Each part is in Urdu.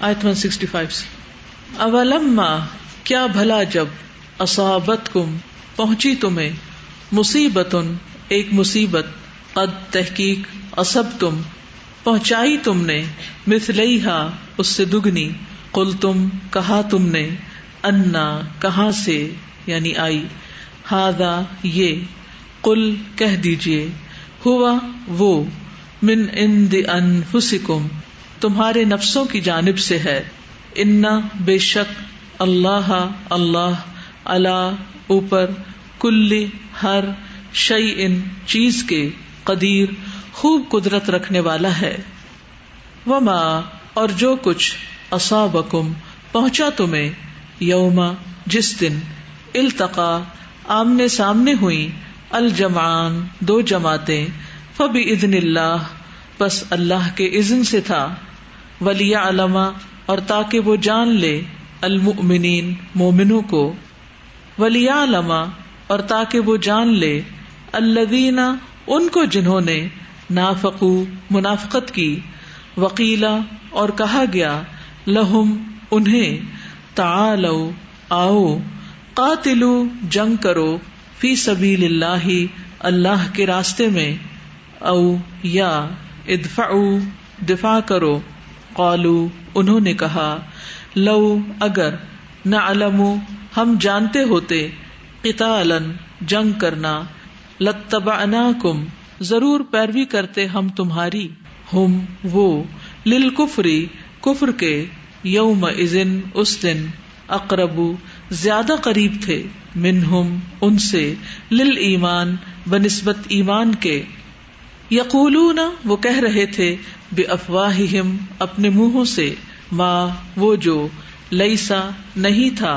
آیت 165 سے. اولما کیا بھلا جب اصابتکم پہنچی تمہیں مصیبتن ایک مصیبت قد تحقیق اصبتم پہنچائی تم نے مثلیہا اس سے دگنی قلتم کہا تم نے انا کہاں سے یعنی آئی ھذا یہ قل کہہ دیجئے ہوا وہ من عند انفسکم تمہارے نفسوں کی جانب سے ہے انا بے شک اللہ اللہ علی اوپر کل ہر شیء چیز کے قدیر خوب قدرت رکھنے والا ہے. وما اور جو کچھ اصابکم پہنچا تمہیں یوم جس دن التقا آمنے سامنے ہوئی الجمعان دو جماعتیں فبإذن اللہ بس اللہ کے اذن سے تھا ولیعلم اور تاکہ وہ جان لے المؤمنین مومنوں کو ولیعلم اور تاکہ وہ جان لے الذین ان کو جنہوں نے نافقوا منافقت کی وقیلا اور کہا گیا لہم انہیں تعالوا آؤ قاتلوا جنگ کرو فی سبیل اللہ اللہ کے راستے میں او یا ادفعوا دفاع کرو قالوا انہوں نے کہا لو اگر نعلم ہم جانتے ہوتے قتالا جنگ کرنا لاتبعناکم ضرور پیروی کرتے ہم تمہاری ہم وہ للکفری کفر کے یومئذ اس دن اقرب زیادہ قریب تھے منہم ان سے للایمان بنسبت ایمان کے یقولون وہ کہہ رہے تھے بافواہہم اپنے منہوں سے ما وہ جو لیسا نہیں تھا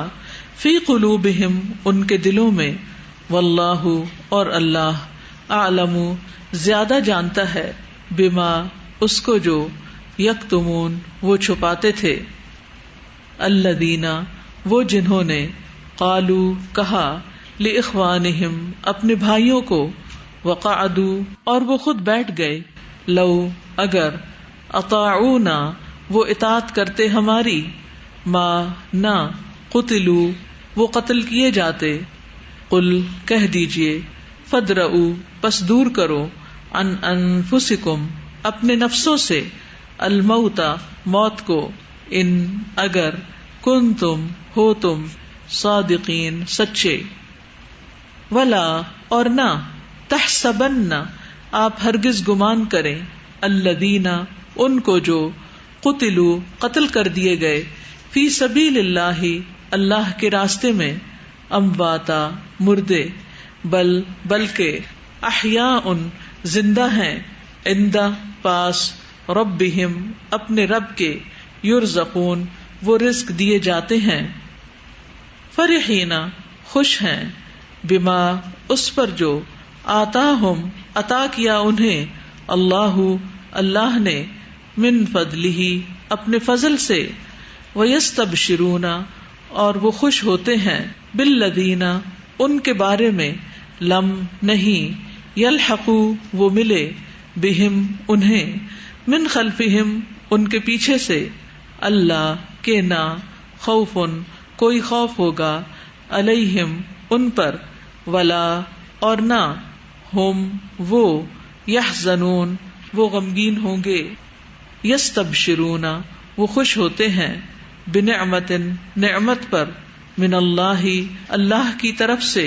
فی قلوبہم ان کے دلوں میں واللہ اور اللہ اعلم زیادہ جانتا ہے بما اس کو جو یکتمون وہ چھپاتے تھے الذین وہ جنہوں نے قالوا کہا لاخوانہم اپنے بھائیوں کو وقعدوا اور وہ خود بیٹھ گئے لو اگر اطاعونا وہ اطاعت کرتے ہماری ما نہ قتلوا وہ قتل کیے جاتے قل کہہ دیجئے فدرؤ پس دور کرو عن انفسکم اپنے نفسوں سے الموت موت کو ان اگر کنتم ہو تم صادقین سچے ولا اور نہ تحسبن آپ ہرگز گمان کریں الذین ان کو جو قتلوا قتل کر دیے گئے فی سبیل اللہ اللہ کے راستے میں امواتا مردے بلکہ احیاء زندہ ہیں عند پاس ربہم اپنے رب کے یرزقون وہ رزق دیے جاتے ہیں فرحین خوش ہیں بما اس پر جو آتاہم عطا کیا انہیں اللہ نے من فضلہ اپنے فضل سے ویستبشرون اور وہ خوش ہوتے ہیں بالذین ان کے بارے میں لم نہیں یلحقوا وہ ملے بہم انہیں من خلفہم ان کے پیچھے سے اللہ کے نہ خوف کوئی خوف ہوگا علیہم ان پر ولا اور نہ ہم وہ یحزنون وہ غمگین ہوں گے یستبشرون وہ خوش ہوتے ہیں بنعمت نعمت پر من اللہ کی طرف سے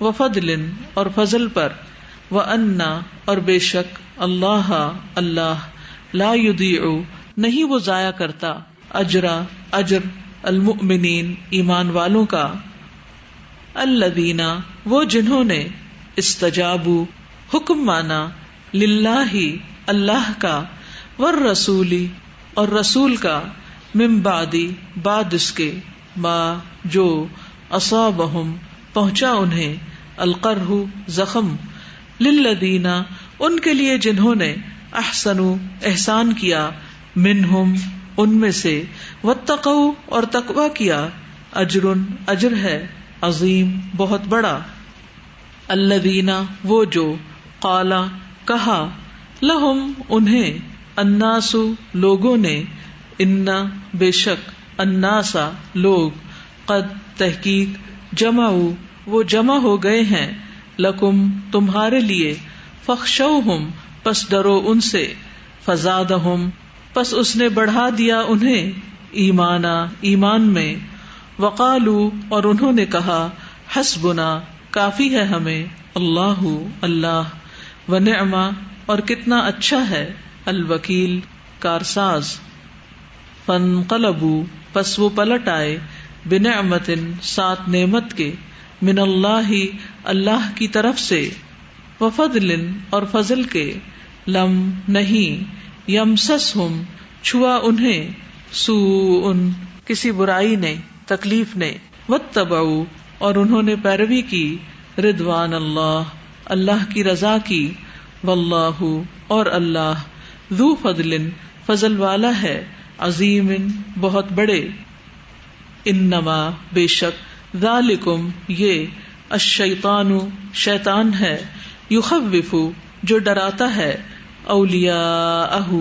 وفضل اور فضل پر وَأَنَّ اور بے شک اللہ لا یضیع نہیں وہ ضائع کرتا اجر المؤمنین ایمان والوں کا الذین وہ جنہوں نے استجابوا حکم مانا للہ اللہ کا والرسول اور رسول کا من بعد اس کے ما جو اصابہم پہنچا انہیں القرح زخم للذین ان کے لیے جنہوں نے احسنوا احسان کیا منہم ان میں سے واتقوا اور تقوی کیا اجر ہے عظیم بہت بڑا الذین وہ جو قالا کہا لہم انہیں الناس لوگوں نے ان بے شک الناسا لوگ قد تحقیق جمعوا وہ جمع ہو گئے ہیں لکم تمہارے لیے فخشوہم پس ڈرو ان سے فزادہم پس اس نے بڑھا دیا انہیں ایمانا ایمان میں وقالو اور انہوں نے کہا حسبنا کافی ہے ہمیں اللہ اللہ ونعم اور کتنا اچھا ہے الوکیل کارساز فانقلبوا پس وہ پلٹ آئے بنعمت ساتھ نعمت کے من اللہ اللہ کی طرف سے وفضل اور فضل کے لم نہیں یمسسہم چھوا انہیں سوء کسی برائی نے تکلیف نے واتبعوا اور انہوں نے پیروی کی رضوان اللہ اللہ کی رضا کی واللہ اور اللہ ذو فضل فضل والا ہے عظیم بہت بڑے انما بے شک ذالکم یہ الشیطان شیطان ہے یخوف جو ڈراتا ہے اولیاءہ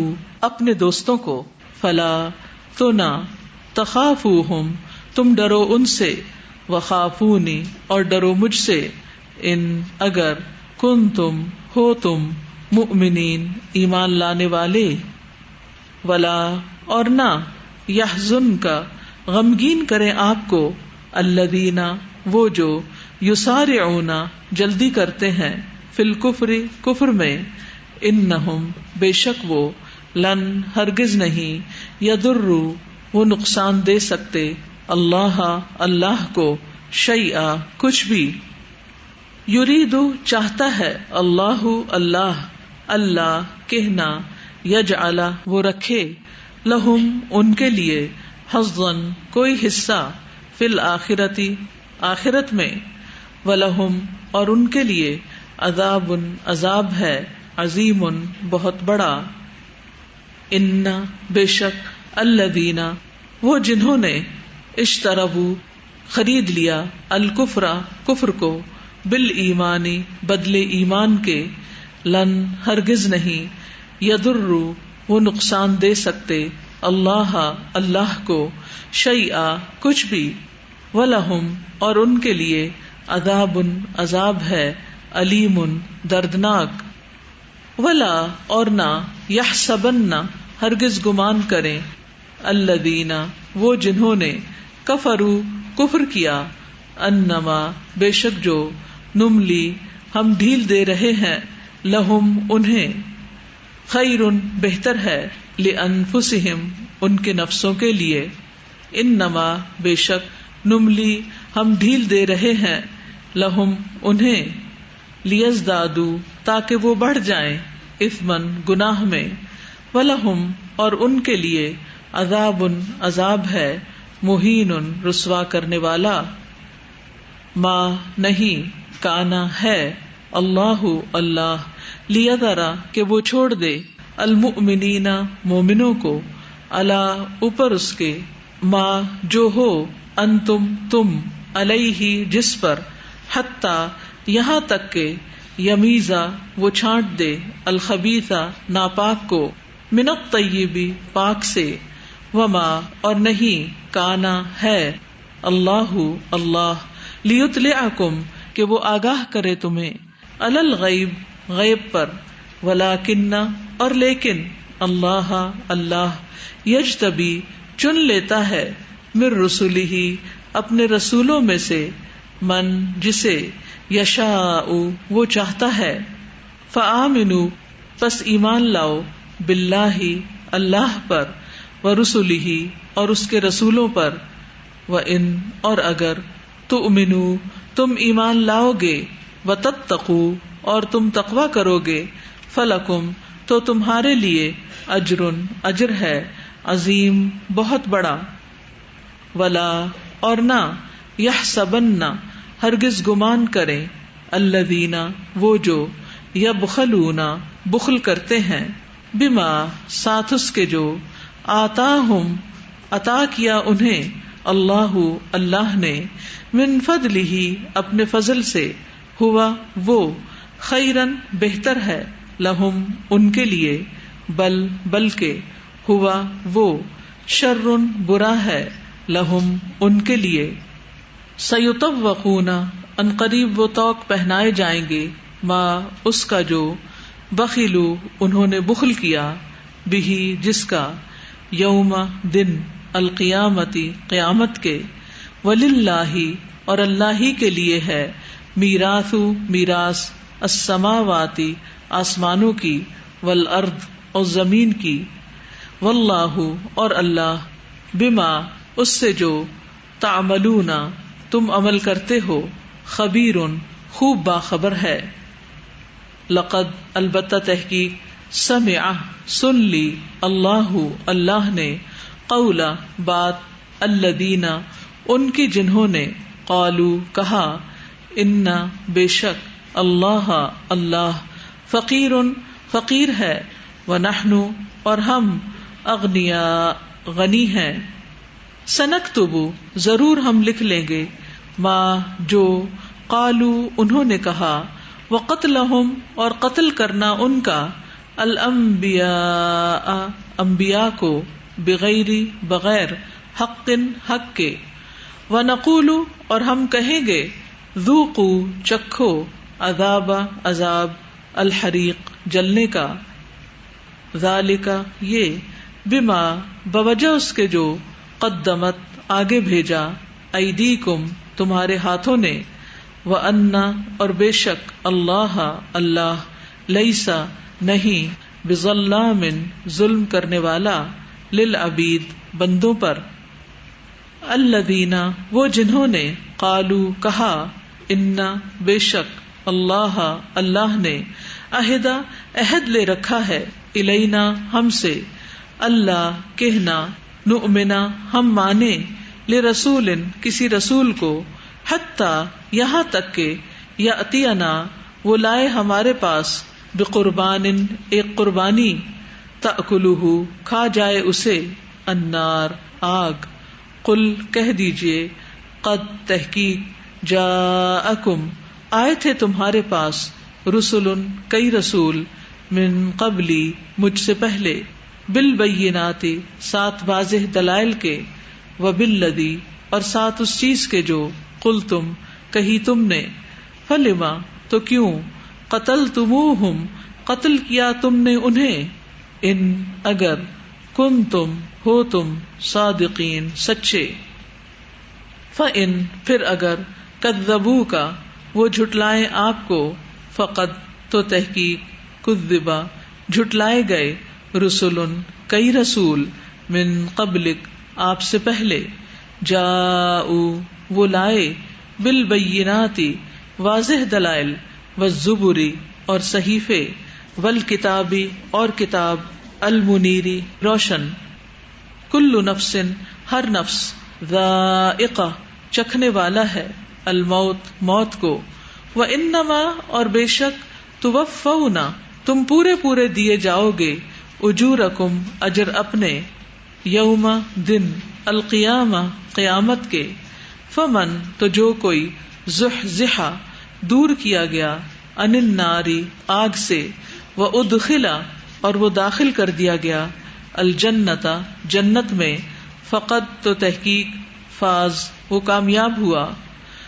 اپنے دوستوں کو فلا تو نہ تخافوہم تم ڈرو ان سے وخافونی اور ڈرو مجھ سے ان اگر کنتم ہو تم مؤمنین ایمان لانے والے ولا اور نہ یحزن کا غمگین کریں آپ کو الذین وہ جو یسارعون جلدی کرتے ہیں فی الکفر کفر میں انہم بے شک وہ لن ہرگز نہیں یضروا وہ نقصان دے سکتے اللہ اللہ کو شیئا کچھ بھی یریدو چاہتا ہے اللہ اللہ اللہ کہنا یجعل وہ رکھے لہم ان کے لیے حظًا کوئی حصہ فی الآخرتی آخرت میں ولہم اور ان کے لیے عذاب عذاب ہے عظیم بہت بڑا ان بے شک الذین وہ جنہوں نے اشتروا خرید لیا الکفر کفر کو بالایمانی بدلے ایمان کے لن ہرگز نہیں یضروا وہ نقصان دے سکتے اللہ اللہ کو شیئا کچھ بھی ولہم اور ان کے لیے عذاب عذاب ہے علیم دردناک ولا اور نہ یحسبن ہرگز گمان کریں الذین وہ جنہوں نے کفروا کفر کیا انما بے شک جو نملی ہم ڈھیل دے رہے ہیں لہم انہیں خیر بہتر ہے لانفسہم ان کے نفسوں کے لیے انما بے شک نملی ہم ڈھیل دے رہے ہیں لہم انہیں لیزدادوا تاکہ وہ بڑھ جائیں اثمن گناہ میں ولہم اور ان کے لیے عذاب عذاب ہے مہین رسوا کرنے والا ما نہیں کانا ہے اللہ اللہ لیذرا کہ وہ چھوڑ دے المؤمنین مومنوں کو علی اوپر اس کے ما جو ہو انتم تم علیہ جس پر حتی یہاں تک کہ یمیزا وہ چھانٹ دے الخبیثہ ناپاک کو من الطیب پاک سے وما اور نہیں کانا ہے اللہ اللہ لیطلعکم کہ وہ آگاہ کرے تمہیں علی الغیب غیب پر ولکن اور لیکن اللہ اللہ یجتبی چن لیتا ہے من رسلہ اپنے رسولوں میں سے من جسے یشاء وہ چاہتا ہے فآمنوا پس ایمان لاؤ باللہ اللہ پر ورسلہ اور اس کے رسولوں پر وان اور اگر تؤمنوا تم ایمان لاؤ گے وتتقوا اور تم تقوی کرو گے فلکم تو تمہارے لیے اجر ہے عظیم بہت بڑا ولا اور نہ یحسبن ہرگز گمان کریں الذین وہ جو یبخلون بخل کرتے ہیں بما ساتھ اس کے جو آتاہم عطا کیا انہیں اللہ اللہ نے من فضلہ اپنے فضل سے ہوا وہ خیرن بہتر ہے لہم ان کے لیے بلکہ ہوا وہ شر برا ہے، لہم ان کے لیے، سیطوقون ان قریب وہ طوق پہنائے جائیں گے، ما اس کا جو بخلوا انہوں نے بخل کیا، بہی جس کا، یوم دن، القیامتی قیامت کے، وللہ اور اللہ ہی کے لیے ہے، میراث میراث، السماواتی آسمانوں کی، والارض اور زمین کی، واللہ اور اللہ، بما اس سے جو، تعملون تم عمل کرتے ہو، خبیر خوب باخبر ہے۔ لقد البتہ تحقیق، سمع سن لی، اللہ اللہ نے، قولا بات، الذین ان کی جنہوں نے، قالو کہا، ان بے شک، اللہ اللہ، فقیر فقیر ہے، ونحن اور ہم، اغنیاء غنی ہیں، سنکتب ضرور ہم لکھ لیں گے، ما جو، قالو انہوں نے کہا، وقتلہم اور قتل کرنا ان کا، الانبیاء انبیاء کو، بغیر بغیر، حق حق کے، ونقول اور ہم کہیں گے، ذوقوا چکھو، عذاب عذاب، الحریق جلنے کا، ذالک یہ، بما بوجہ اس کے جو، قدمت آگے بھیجا، ایدیکم تمہارے ہاتھوں نے، وَأَنَّ اور بے شک، اللہ اللہ، لیسا نہیں، بظلام ظلم کرنے والا، للعبید بندوں پر، الذین وہ جنہوں نے، قالو کہا، ان بے شک، اللہ اللہ نے، عہدہ عہد لے رکھا ہے، الینا ہم سے، اللہ کہنا، نؤمنا ہم مانے، لرسول کسی رسول کو، حتی یہاں تک کہ، یاتینا وہ لائے ہمارے پاس، بقربان ایک قربانی، تأکلہ کھا جائے اسے، النار آگ، قل کہہ دیجئے، قد تحقیق، جاءکم آئے تھے تمہارے پاس، رسل کئی رسول، من قبلی مجھ سے پہلے، بالبینات ساتھ واضح دلائل کے، وبالذی اور ساتھ اس چیز کے جو، قلتم کہی تم نے، فلما تو کیوں، قتلتموہم قتل کیا تم نے انہیں، ان اگر، کنتم ہو تم، صادقین سچے، فإن پھر اگر، کذبوک وہ جھٹلائیں آپ کو، فقد تو تحقیق، کذبا جھٹلائے گئے، رسول کئی رسول، من قبلک آپ سے پہلے، جاؤ وہ لائے، بالبینات واضح دلائل، والزبری اور صحیفے، والکتابی اور کتاب، المنیری روشن، کل نفس ہر نفس، ذائقہ چکھنے والا ہے، الموت موت کو، وانما اور بے شک، توفون تم پورے پورے دیے جاؤ گے، اجورکم اجر اپنے، یوم دن، القیامہ قیامت کے، فمن تو جو کوئی، زحزحا دور کیا گیا، عن النار آگ سے، وادخلا اور وہ داخل کر دیا گیا، الجنت جنت میں، فقد تو تحقیق، فاز وہ کامیاب ہوا،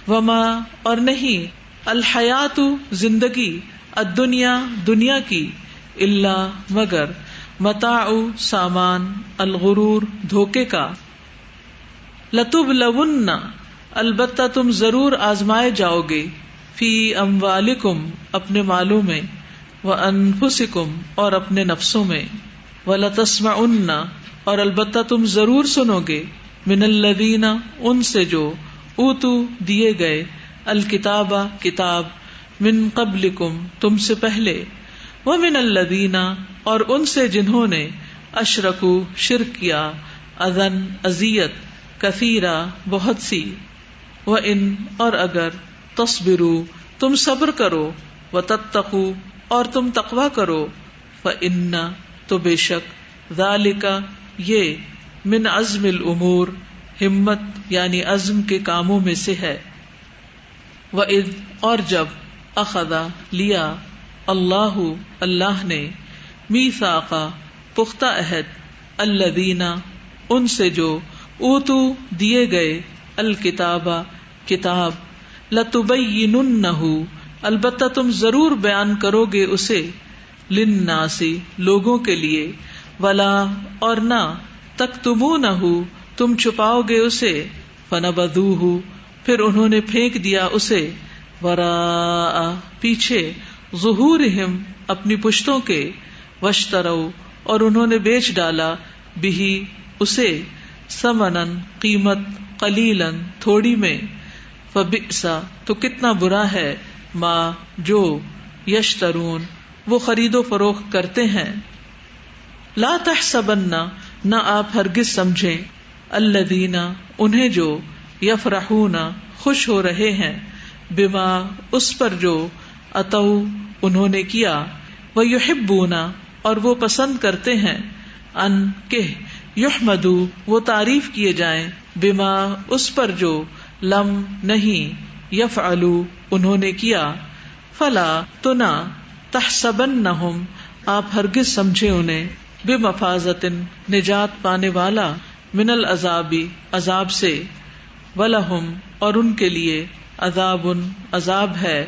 وما اور نہیں، الحیات زندگی، الدنیا دنیا کی، الا مگر، متاع سامان، الغرور دھوکے کا، لتبلون البتہ تم ضرور آزمائے جاؤ گے، فی اموالکم اپنے مالوں میں، وانفسکم اور اپنے نفسوں میں، ولتسمعن اور البتہ تم ضرور سنو گے، من الذین ان سے جو، اوتو دیے گئے، الکتاب کتاب، من قبلکم تم سے پہلے، ومن الذین اور ان سے جنہوں نے، اشرکو شرک کیا، اذن اذیت، کثیرا بہت سی، وان اور اگر، تصبروا تم صبر کرو، وتتقوا اور تم تقوی کرو، فإن تو بے شک، ذالک یہ، من عزم الامور ہمت یعنی عزم کے کاموں میں سے ہے، وَإِذْ اور جب، اخذ لیا، اللہ اللہ نے، میثاق پختہ عہد، الذین ان سے جو اوتو دیے گئے الکتابہ کتاب لتبیننہ البتہ تم ضرور بیان کرو گے اسے للناسی لوگوں کے لیے ولا اور نہ تکتمونہ تم چھپاؤ گے اسے فنبذوہ پھر انہوں نے پھینک دیا اسے وراء پیچھے ظہورہم اپنی پشتوں کے واشتروا اور انہوں نے بیچ ڈالا بہی اسے ثمنن قیمت قلیلا تھوڑی میں فبئس تو کتنا برا ہے ما جو یشترون وہ خرید و فروخت کرتے ہیں. لا تحسبن نہ آپ ہرگز سمجھیں الذین انہیں جو یفرحون خوش ہو رہے ہیں بما اس پر جو اتو انہوں نے کیا ویحبون اور وہ پسند کرتے ہیں ان کہ یحمدو وہ تعریف کیے جائیں بما اس پر جو لم نہیں یفعلو انہوں نے کیا فلا تو نہ تحسبنہم آپ ہرگز سمجھے انہیں بمفازۃ نجات پانے والا من العذاب عذاب سے ولہم اور ان کے لیے عذاب عذاب ہے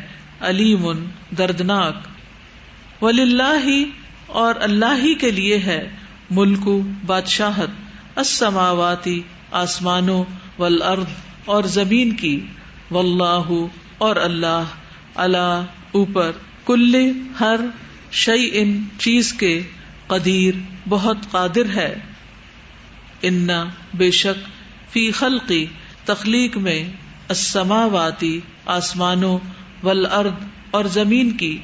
علیم دردناک وللہ اور اللہ ہی کے لیے ہے ملک بادشاہت السماواتی آسمانوں والارض اور زمین کی واللہ اور اللہ علی اوپر کل ہر شیء چیز کے قدیر بہت قادر ہے. انا بے شک فی خلقی تخلیق میں السماواتی آسمانوں والارض اور زمین کی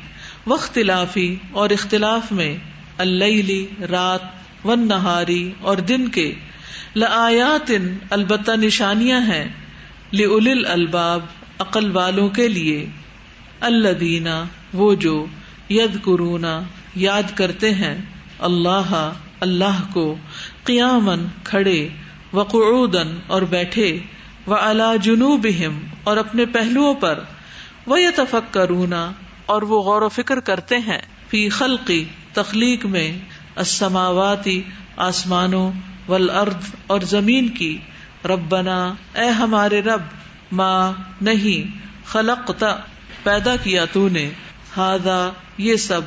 واختلافی اور اختلاف میں اللیلی رات والنہاری اور دن کے لآیات البتہ نشانیاں ہیں لأولی الالباب عقل والوں کے لیے الذین وہ جو یذکرون یاد کرتے ہیں اللہ اللہ کو قیاما کھڑے وقعودا اور بیٹھے وعلی جنوبہم اور اپنے پہلوؤں پر ویتفکرون اور وہ غور و فکر کرتے ہیں فی خلقی تخلیق میں السماواتی آسمانوں والارض اور زمین کی ربنا اے ہمارے رب ما نہیں خلقت پیدا کیا تو نے ھذا یہ سب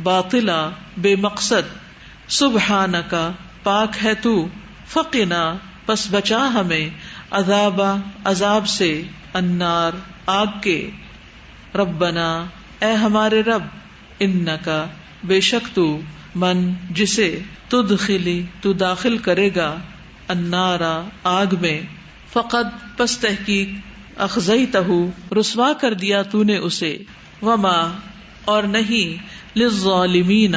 باطلا بے مقصد سبحانک پاک ہے تو فقنا پس بچا ہمیں عذاب سے النار آگ کے ربنا اے ہمارے رب انکا بے شک تو من جسے تدخلی تو داخل کرے گا النار آگ میں فقد پس تحقیق اخزیتہ رسوا کر دیا تو نے اسے وما اور نہیں للظالمین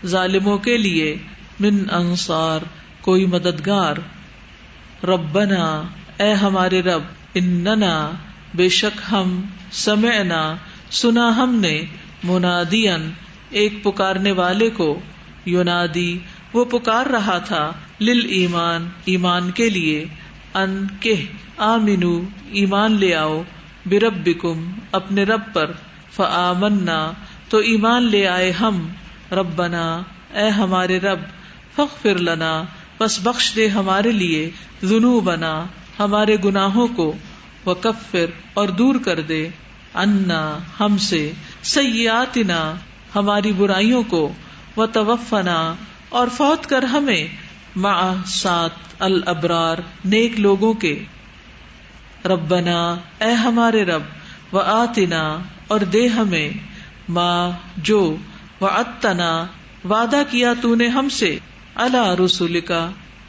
ظالموں کے لیے من انصار کوئی مددگار. ربنا اے ہمارے رب اننا بے شک ہم سمعنا سنا ہم نے منادین ایک پکارنے والے کو ینادی وہ پکار رہا تھا للایمان ایمان کے لیے ان کہ آمنو ایمان لے آؤ بربکم اپنے رب پر فآمنا تو ایمان لے آئے ہم ربنا اے ہمارے رب فاغفر لنا پس بخش دے ہمارے لیے ذنوبنا ہمارے گناہوں کو وکفر اور دور کر دے عنا ہم سے سیئاتنا ہماری برائیوں کو وتوفنا اور فوت کر ہمیں مع ساتھ الابرار نیک لوگوں کے. ربنا اے ہمارے رب وآتنا اور دے ہمیں ما جو وعدتنا وعدہ کیا تو نے ہم سے علی رسولک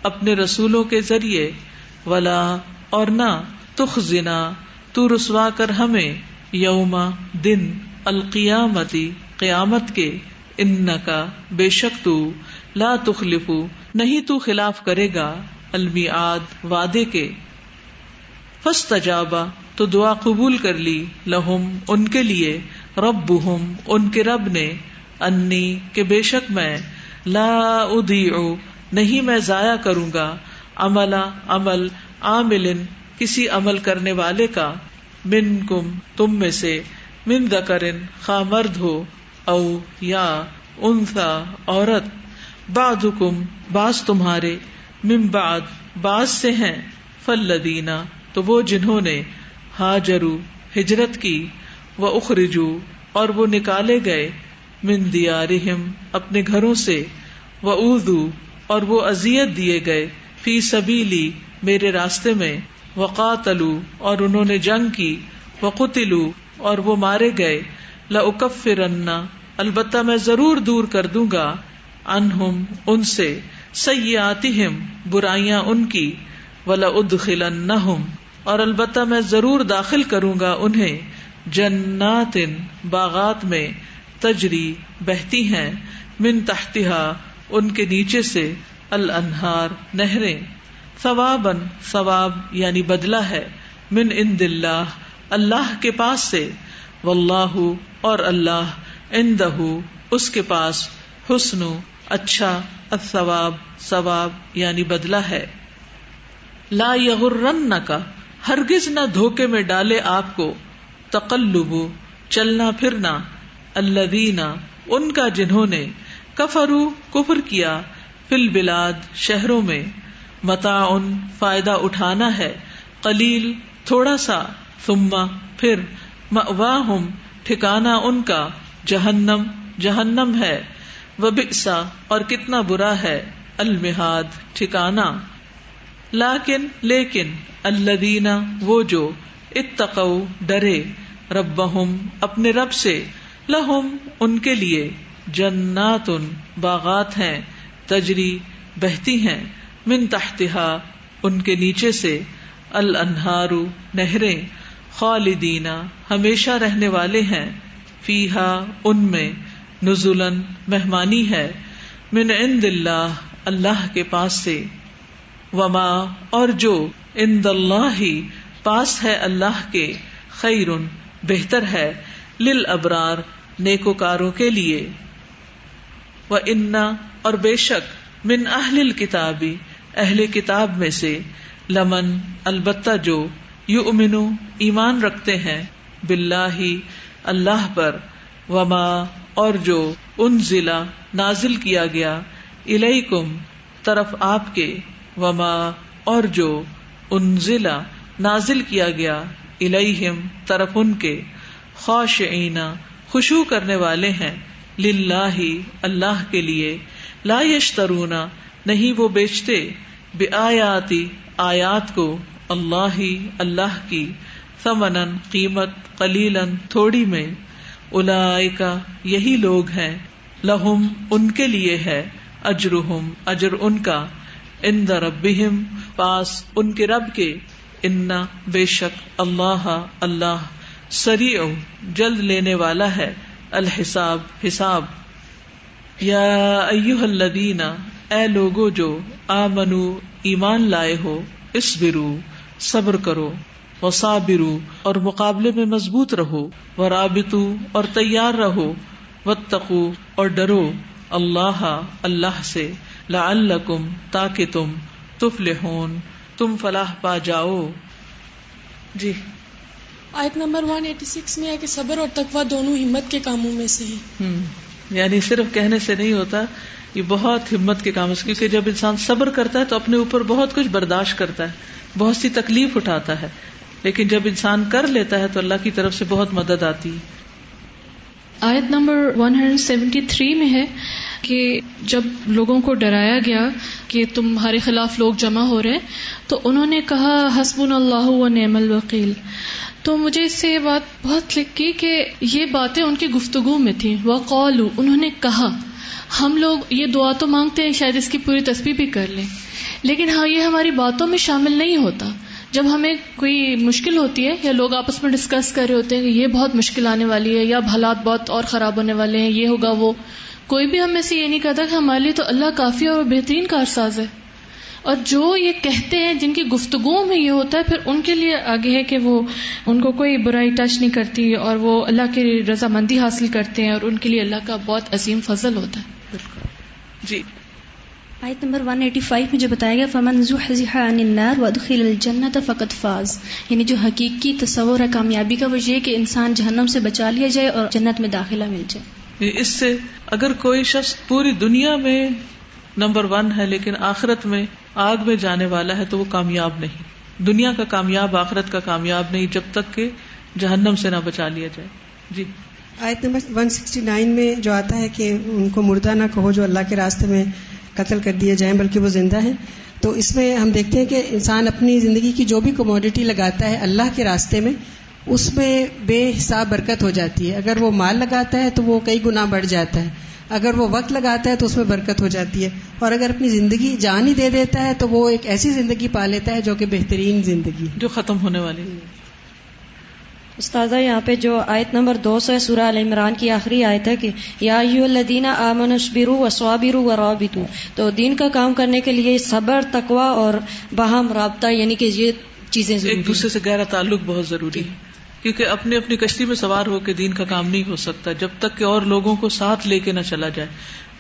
اپنے رسولوں کے ذریعے ولا اور نہ تخزنا تو رسوا کر ہمیں یوم دن القیامتی قیامت کے انکا بے شک تو لا تخلف نہیں تو خلاف کرے گا المیعاد وعدے کے. فاستجابا تو دعا قبول کر لی لہم ان کے لیے ربہم ان کے رب نے انی کہ بے شک میں لا اضیع نہیں میں ضائع کروں گا عمل عامل کسی عمل کرنے والے کا منکم تم میں سے من ذکر خواہ مرد ہو او یا انثی عورت بعضکم بعض تمہارے من بعد بعض سے ہیں، فالذین تو وہ جنہوں نے ہاجروا ہجرت کی، واخرجوا اور وہ نکالے گئے، من دیارہم اپنے گھروں سے، واوذوا اور وہ اذیت دیے گئے، فی سبیلی میرے راستے میں، وقاتلوا اور انہوں نے جنگ کی، وقتلوا اور وہ مارے گئے، لأکفرن البتہ میں ضرور دور کر دوں گا، عنہم ان سے، سیئاتہم برائیاں ان کی، ولأدخلنہم اور البتہ میں ضرور داخل کروں گا انہیں، جنات باغات میں، تجری بہتی ہیں، من تحتہا ان کے نیچے سے، الانہار نہریں، ثوابا ثواب یعنی بدلہ ہے، من عند اللہ اللہ کے پاس سے، واللہ اور اللہ، عندہ اس کے پاس، حسن اچھا، الثواب ثواب یعنی بدلہ ہے۔ لا یغرنک ہرگز نہ دھوکے میں ڈالے آپ کو، تقلب چلنا پھرنا، الذین ان کا جنہوں نے، کفروا کفر کیا، فی البلاد شہروں میں، متاع فائدہ اٹھانا ہے، قلیل تھوڑا سا، ثم پھر، مأواہم ٹھکانا ان کا، جہنم جہنم ہے، وبئس اور کتنا برا ہے، المہاد ٹھکانا۔ لیکن الذین وہ جو، اتقوا ڈرے، ربہم اپنے رب سے، لہم ان کے لیے، جنات باغات ہیں، تجری بہتی ہیں، من تحتہا ان کے نیچے سے، الانہار نہریں، خالدین ہمیشہ رہنے والے ہیں، فیہا ان میں، نزلاً مہمانی ہے، من عند اللہ اللہ کے پاس سے، وما اور جو، عند اللہ پاس ہے اللہ کے، خیر بہتر ہے، للابرار نیکوکاروں کے لیے، وَإِنَّ اور بے شک، من اہل الکتاب اہل کتاب میں سے، لمن البتہ جو، یؤمن ایمان رکھتے ہیں، باللہ اللہ پر، وما اور جو، انزل نازل کیا گیا، الیکم طرف آپ کے، وما اور جو، انزل نازل کیا گیا، الیہم طرف ان کے، خاشعین خشوع کرنے والے ہیں، للہ اللہ کے لیے، لا یشترون نہیں وہ بیچتے، بآیاتی آیات کو، اللہ کی، ثمنن قیمت، قلیلاً تھوڑی میں، اولئک یہی لوگ ہیں، لہم ان کے لیے ہے، اجرہم اجر ان کا، عند ربہم پاس ان کے رب کے، ان بے شک اللہ سریع جلد لینے والا ہے، الحساب حساب۔ یا ایھا الذین اے لوگو جو، آمنو ایمان لائے ہو، اصبروا صبر کرو، وصابروا اور مقابلے میں مضبوط رہو، ورابطوا اور تیار رہو، واتقوا اور ڈرو، اللہ سے، لعلکم تاکہ تم، تفلحون تم فلاح پا جاؤ۔ جی آیت نمبر 186 میں ہے کہ صبر اور تقویٰ دونوں ہمت کے کاموں میں سے ہیں۔ یعنی صرف کہنے سے نہیں ہوتا، یہ بہت ہمت کے کام ہے، کیونکہ جب انسان صبر کرتا ہے تو اپنے اوپر بہت کچھ برداشت کرتا ہے، بہت سی تکلیف اٹھاتا ہے، لیکن جب انسان کر لیتا ہے تو اللہ کی طرف سے بہت مدد آتی ہے۔ آیت نمبر 173 میں ہے کہ جب لوگوں کو ڈرایا گیا کہ تمہارے خلاف لوگ جمع ہو رہے تو انہوں نے کہا حسبنا اللہ و نعم الوکیل۔ تو مجھے اس سے یہ بات بہت کلک کی کہ یہ باتیں ان کی گفتگو میں تھیں، وقالوا انہوں نے کہا۔ ہم لوگ یہ دعا تو مانگتے ہیں، شاید اس کی پوری تسبیح بھی کر لیں، لیکن ہاں یہ ہماری باتوں میں شامل نہیں ہوتا۔ جب ہمیں کوئی مشکل ہوتی ہے یا لوگ آپس میں ڈسکس کر رہے ہوتے ہیں کہ یہ بہت مشکل آنے والی ہے یا حالات بہت اور خراب ہونے والے ہیں، یہ ہوگا وہ، کوئی بھی ہم میں سے یہ نہیں کہتا کہ ہمارے لیے تو اللہ کافی اور بہترین کارساز ہے۔ اور جو یہ کہتے ہیں جن کی گفتگو میں یہ ہوتا ہے، پھر ان کے لیے آگے ہے کہ وہ ان کو کوئی برائی ٹچ نہیں کرتی اور وہ اللہ کی رضامندی حاصل کرتے ہیں، اور ان کے لیے اللہ کا بہت عظیم فضل ہوتا ہے۔ بالکل جی۔ آیت نمبر 185 میں جو بتایا گیا فمن زحزح عن النار وادخل الجنۃ فقد فاز، یعنی جو حقیقی تصور ہے کامیابی کا وہ یہ کہ انسان جہنم سے بچا لیا جائے اور جنت میں داخلہ مل جائے۔ اس سے اگر کوئی شخص پوری دنیا میں نمبر 1 ہے لیکن آخرت میں آگ میں جانے والا ہے تو وہ کامیاب نہیں, دنیا کا کامیاب, آخرت کا کامیاب نہیں, جب تک کہ جہنم سے نہ بچا لیا جائے. جی آیت نمبر 169 میں جو آتا ہے کہ ان کو مردہ نہ کہو جو اللہ کے راستے میں قتل کر دیے جائیں بلکہ وہ زندہ ہیں, تو اس میں ہم دیکھتے ہیں کہ انسان اپنی زندگی کی جو بھی کموڈٹی لگاتا ہے اللہ کے راستے میں, اس میں بے حساب برکت ہو جاتی ہے. اگر وہ مال لگاتا ہے تو وہ کئی گنا بڑھ جاتا ہے, اگر وہ وقت لگاتا ہے تو اس میں برکت ہو جاتی ہے, اور اگر اپنی زندگی جان ہی دے دیتا ہے تو وہ ایک ایسی زندگی پا لیتا ہے جو کہ بہترین زندگی ہے, جو ختم ہونے والی ہے. استاذہ یہاں پہ جو آیت نمبر 200 ہے سورہ ال عمران کی آخری آیت ہے کہ یا ایھا الذین آمنوا اصبروا وصابروا ورابطوا, تو دین کا کام کرنے کے لیے صبر, تقوی اور باہم رابطہ, یعنی کہ یہ چیزیں ضروری ہیں. ایک دوسرے سے گہرا تعلق بہت ضروری ہے, کیونکہ اپنی اپنی کشتی میں سوار ہو کے دین کا کام نہیں ہو سکتا جب تک کہ اور لوگوں کو ساتھ لے کے نہ چلا جائے.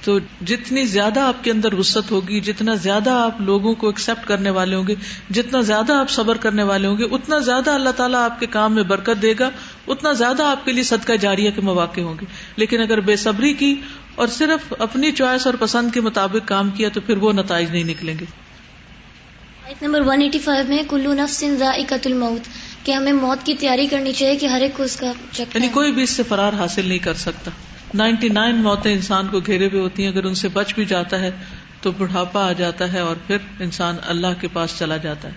تو جتنی زیادہ آپ کے اندر وسعت ہوگی, جتنا زیادہ آپ لوگوں کو ایکسپٹ کرنے والے ہوں گے, جتنا زیادہ آپ صبر کرنے والے ہوں گے, اتنا زیادہ اللہ تعالیٰ آپ کے کام میں برکت دے گا, اتنا زیادہ آپ کے لیے صدقہ جاریہ کے مواقع ہوں گے. لیکن اگر بے صبری کی اور صرف اپنی چوائس اور پسند کے مطابق کام کیا تو پھر وہ نتائج نہیں نکلیں گے. آیت نمبر 185 میں کلو نفس ذائقۃ الموت, کہ ہمیں موت کی تیاری کرنی چاہیے کہ ہر ایک کو اس کا چکر, یعنی کوئی بھی اس سے فرار حاصل نہیں کر سکتا. 99 موتیں انسان کو گھیرے ہوئے ہوتی ہیں, اگر ان سے بچ بھی جاتا ہے تو بڑھاپا آ جاتا ہے اور پھر انسان اللہ کے پاس چلا جاتا ہے.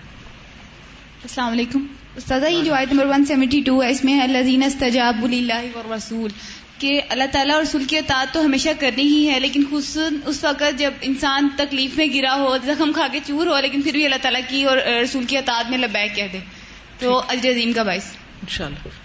السلام علیکم استاذہ, یہ جو آیت نمبر 172 ہے اس میں ہے الذین استجابوا للہ والرسول, کہ اللہ تعالیٰ اور رسول کی اطاعت تو ہمیشہ کرنی ہی ہے, لیکن خصوصاً اس وقت جب انسان تکلیف میں گرا ہو, زخم کھا کے چور ہو, لیکن پھر بھی اللہ تعالیٰ کی اور رسول کی اطاعت میں لبیک کہہ دے, تو اجر عظیم کا باعث. انشاءاللہ.